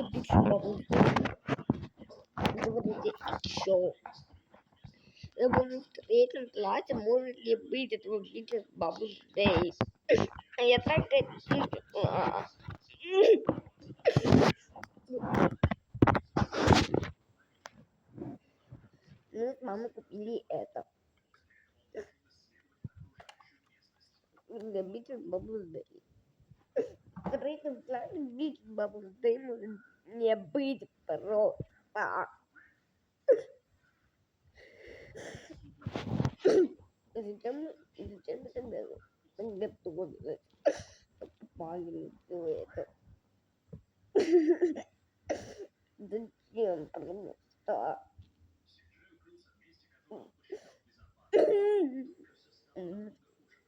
Бич Bubble. Говорите еще. Я буду в третьем классе, может ли быть этого Бича Bubble Day. Я так хотела. Мы с мамой купили это. Для Бича Bubble Day. В третьем классе Бича Bubble Day может не быть просто. Зачем тогда готовилась? Покупали все это. Зачем просто?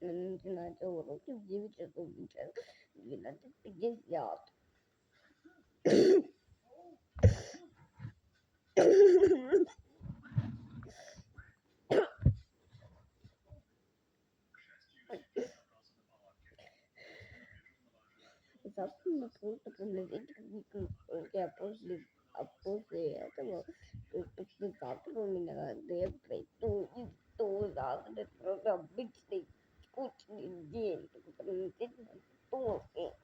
Начинаются уроки в 9 часов вечера, 12:50. Завтра мы просто приблизительно каникулки, а после этого, то есть послезавтра у меня предстоит и то завтра это просто обычный скучный день, приблизительно после.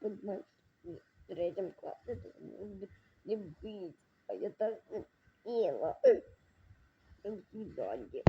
Понимаешь, в третьем классе это может быть не быть, а я так хотела. До свидания.